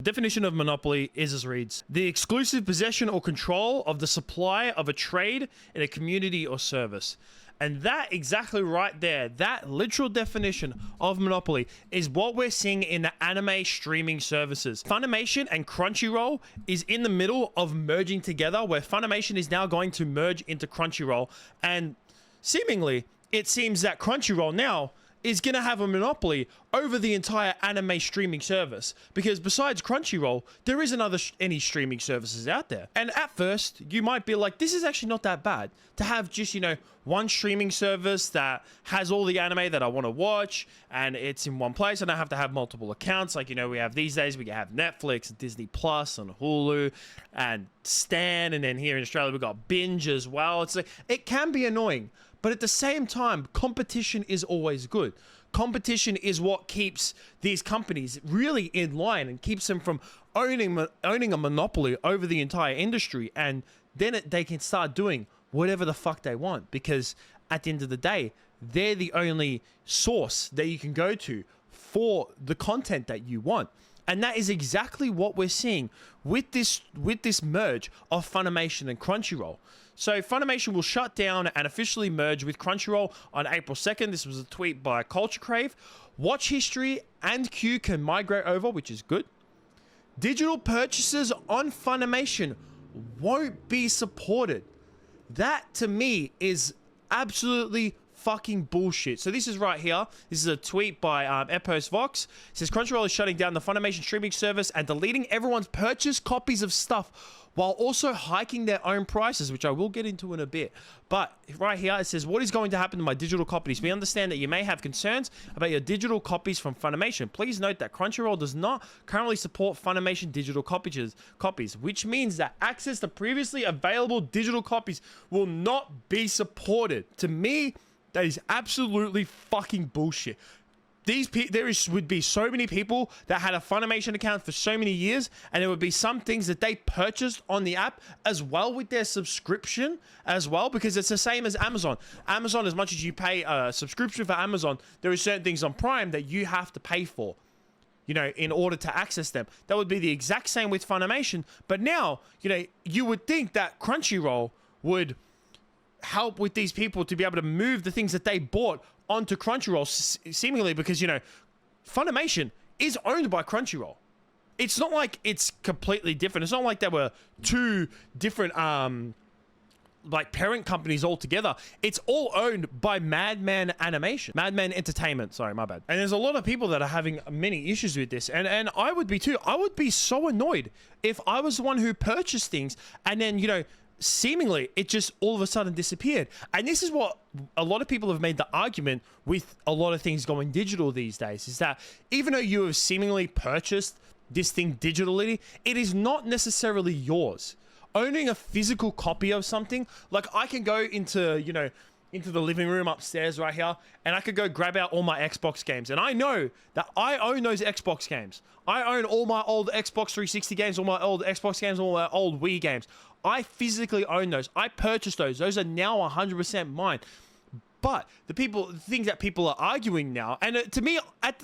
Definition of monopoly is as reads: the exclusive possession or control of the supply of a trade in a community or service. And that exactly right there, that literal definition of monopoly is what we're seeing in the anime streaming services. Funimation and Crunchyroll is in the middle of merging together, where Funimation is now going to merge into Crunchyroll. And seemingly, it seems that Crunchyroll now is going to have a monopoly over the entire anime streaming service, because besides Crunchyroll, there isn't any streaming services out there. And at first, you might be like, this is actually not that bad to have just, you know, one streaming service that has all the anime that I want to watch, and it's in one place. I don't have to have multiple accounts. Like, you know, we have these days, we have Netflix, Disney Plus, and Hulu, and Stan, and then here in Australia, we've got Binge as well. It's like, it can be annoying. But at the same time, competition is always good. Competition is what keeps these companies really in line and keeps them from owning a monopoly over the entire industry. And then they can start doing whatever the fuck they want, because at the end of the day, they're the only source that you can go to for the content that you want. And that is exactly what we're seeing with this merge of Funimation and Crunchyroll. So Funimation will shut down and officially merge with Crunchyroll on April 2nd. This was a tweet by Culture Crave. Watch history and queue can migrate over, which is good. Digital purchases on Funimation won't be supported. That, to me, is absolutely fucking bullshit. So this is right here. This is a tweet by Epos Vox. It says Crunchyroll is shutting down the Funimation streaming service and deleting everyone's purchased copies of stuff, while also hiking their own prices, which I will get into in a bit. But right here, it says, what is going to happen to my digital copies? We understand that you may have concerns about your digital copies from Funimation. Please note that Crunchyroll does not currently support Funimation digital copies, which means that access to previously available digital copies will not be supported. To me, that is absolutely fucking bullshit. Would be so many people that had a Funimation account for so many years, and there would be some things that they purchased on the app as well with their subscription as well, because it's the same as Amazon. Amazon, as much as you pay a subscription for Amazon, there are certain things on Prime that you have to pay for, you know, in order to access them. That would be the exact same with Funimation. But now, you know, you would think that Crunchyroll would help with these people to be able to move the things that they bought onto Crunchyroll, seemingly because, you know, Funimation is owned by Crunchyroll. It's not like it's completely different. It's not like there were two different like parent companies altogether. It's all owned by Madman Entertainment. Sorry, my bad. And there's a lot of people that are having many issues with this, and I would be too. I would be so annoyed if I was the one who purchased things and then, you know, seemingly it just all of a sudden disappeared. And this is what a lot of people have made the argument with a lot of things going digital these days, is that even though you have seemingly purchased this thing digitally, it is not necessarily yours. Owning a physical copy of something, like I can go into, you know, into the living room upstairs right here, and I could go grab out all my Xbox games, and I know that I own those Xbox games. I own all my old Xbox 360 games, all my old Xbox games, all my old Wii games. I physically own those. I purchased those. Those are now 100% mine. But the things that people are arguing now, and to me,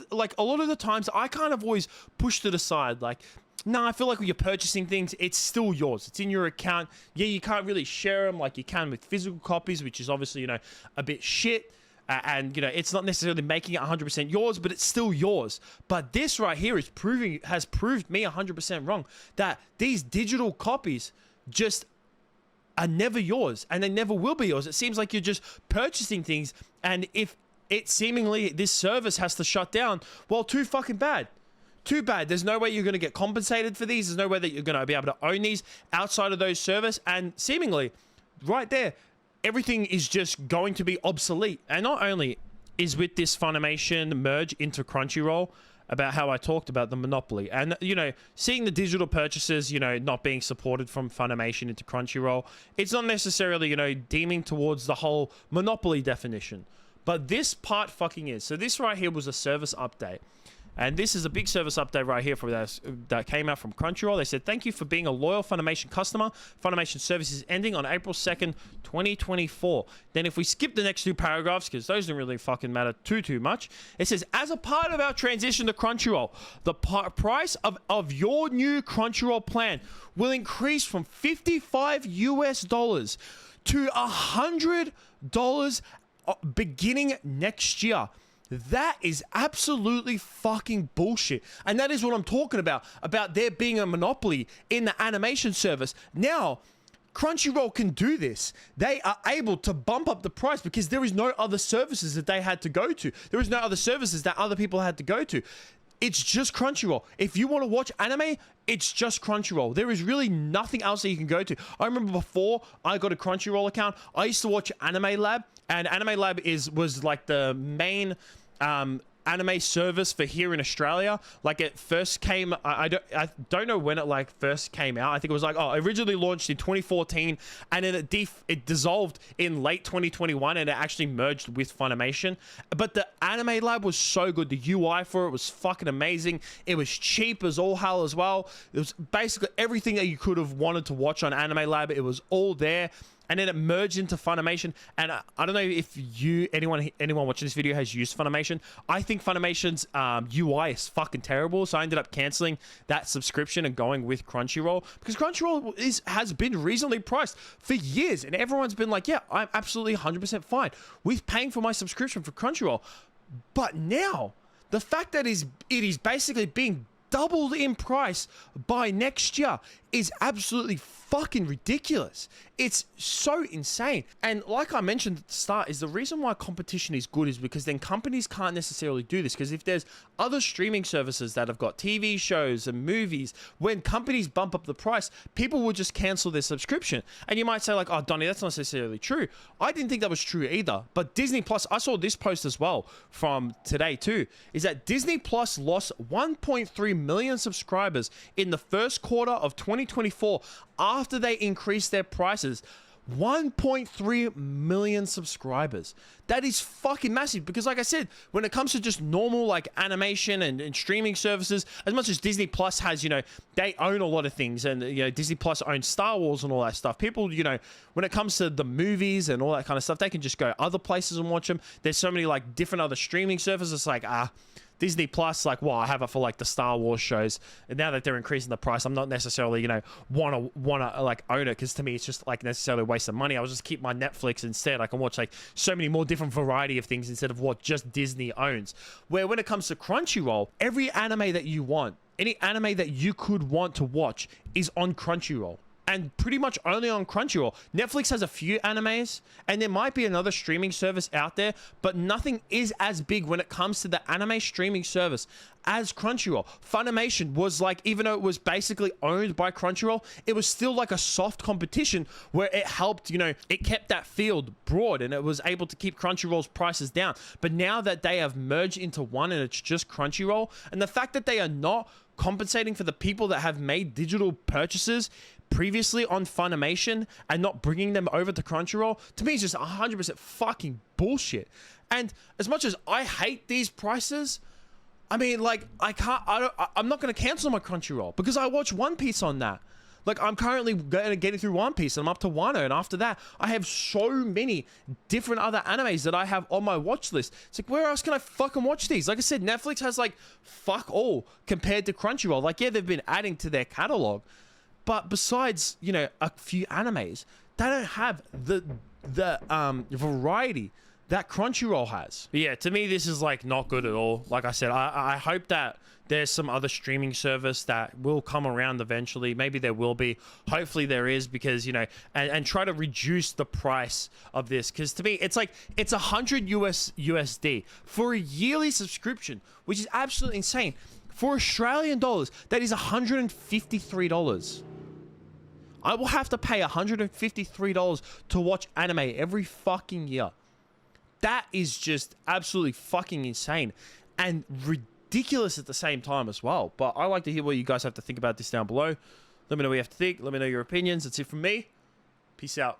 like a lot of the times, I kind of always pushed it aside. Like, no, I feel like when you're purchasing things, it's still yours. It's in your account. Yeah, you can't really share them like you can with physical copies, which is obviously, you know, a bit shit. And, you know, it's not necessarily making it 100% yours, but it's still yours. But this right here has proved me 100% wrong, that these digital copies just are never yours, and they never will be yours. It seems like you're just purchasing things, and if it seemingly this service has to shut down, well, too fucking bad. Too bad. There's no way you're going to get compensated for these. There's no way that you're going to be able to own these outside of those service, and seemingly right there, everything is just going to be obsolete. And not only is with this Funimation merge into Crunchyroll, about how I talked about the monopoly, and, you know, seeing the digital purchases, you know, not being supported from Funimation into Crunchyroll, it's not necessarily, you know, deeming towards the whole monopoly definition, but this part fucking is. So this right here was a service update, And this is a big service update right here that came out from Crunchyroll. They said, thank you for being a loyal Funimation customer. Funimation service is ending on April 2nd, 2024. Then if we skip the next two paragraphs, because those don't really fucking matter too much, it says, as a part of our transition to Crunchyroll, the price of your new Crunchyroll plan will increase from $55 to $100 beginning next year. That is absolutely fucking bullshit. And that is what I'm talking about there being a monopoly in the animation service. Now, Crunchyroll can do this. They are able to bump up the price because there is no other services that they had to go to. There is no other services that other people had to go to. It's just Crunchyroll. If you want to watch anime, it's just Crunchyroll. There is really nothing else that you can go to. I remember before I got a Crunchyroll account, I used to watch Anime Lab, and Anime Lab was like the main anime service for here in Australia. Like it first came, I don't know when it like first came out. I think it was like, originally launched in 2014, and then it dissolved in late 2021, and it actually merged with Funimation. But the Anime Lab was so good. The UI for it was fucking amazing. It was cheap as all hell as well. It was basically everything that you could have wanted to watch on Anime Lab. It was all there. And then it merged into Funimation. And I don't know if anyone watching this video has used Funimation. I think Funimation's UI is fucking terrible. So I ended up canceling that subscription and going with Crunchyroll, because Crunchyroll has been reasonably priced for years, and everyone's been like, yeah, I'm absolutely 100% fine with paying for my subscription for Crunchyroll. But now, the fact that it is basically being doubled in price by next year is absolutely fucking ridiculous. It's so insane. And like I mentioned at the start, is the reason why competition is good is because then companies can't necessarily do this, because if there's other streaming services that have got TV shows and movies, when companies bump up the price, people will just cancel their subscription. And you might say like, oh, Donnie, that's not necessarily true. I didn't think that was true either. But Disney Plus, I saw this post as well from today too, is that Disney Plus lost 1.3 million subscribers in the first quarter of 2024 after they increased their prices. 1.3 million subscribers. That is fucking massive, because like I said, when it comes to just normal like animation and streaming services, as much as Disney Plus has, they own a lot of things, and Disney Plus owns Star Wars and all that stuff. People, when it comes to the movies and all that kind of stuff, they can just go other places and watch them. There's so many like different other streaming services, like Disney Plus, like, well, I have it for like the Star Wars shows, and now that they're increasing the price, I'm not necessarily wanna like own it, because to me it's just like necessarily a waste of money. I'll just keep my Netflix instead. I can watch like so many more different variety of things instead of what just Disney owns. Where when it comes to Crunchyroll, every anime that you want, any anime that you could want to watch is on Crunchyroll. And pretty much only on Crunchyroll. Netflix has a few animes, and there might be another streaming service out there, but nothing is as big when it comes to the anime streaming service as Crunchyroll. Funimation was like, even though it was basically owned by Crunchyroll, it was still like a soft competition where it helped, it kept that field broad, and it was able to keep Crunchyroll's prices down. But now that they have merged into one and it's just Crunchyroll, and the fact that they are not compensating for the people that have made digital purchases previously on Funimation and not bringing them over to Crunchyroll, to me is just 100% fucking bullshit. And as much as I hate these prices, I mean, like, I'm not going to cancel my Crunchyroll, because I watch One Piece on that. Like, I'm currently getting through One Piece, and I'm up to Wano, and after that, I have so many different other animes that I have on my watch list. It's like, where else can I fucking watch these? Like I said, Netflix has, like, fuck all compared to Crunchyroll. Like, yeah, they've been adding to their catalog, but besides, a few animes, they don't have the variety that Crunchyroll has. But yeah, to me, this is like not good at all. Like I said, I hope that there's some other streaming service that will come around eventually. Maybe there will be. Hopefully there is, because, and try to reduce the price of this. Because to me, it's like, it's $100 USD for a yearly subscription, which is absolutely insane. For Australian dollars, that is $153. I will have to pay $153 to watch anime every fucking year. That is just absolutely fucking insane and ridiculous at the same time as well. But I like to hear what you guys have to think about this down below. Let me know what you have to think. Let me know your opinions. That's it from me. Peace out.